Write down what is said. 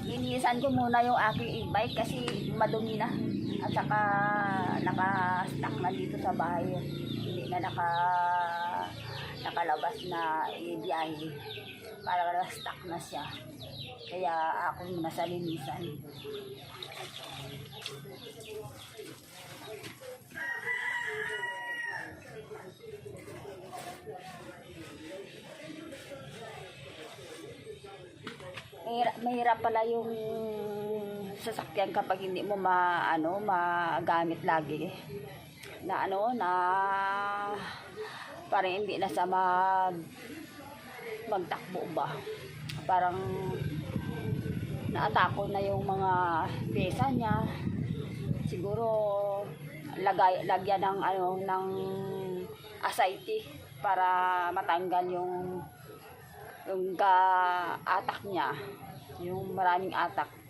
Linisan ko muna yung aking e-bike kasi madumi na. At saka naka-stuck na dito sa bahay. Hindi na nakalabas na ibiyahe. Para stuck na siya. Kaya ako muna sa linisan. Mahirap pala yung sasakyan kapag hindi mo magamit lagi na parang hindi na sa magtakbo ba, parang naatako na yung mga pyesa niya. Siguro lagyan ng asayte para matanggal yung ka-atak niya, yung maraming atak.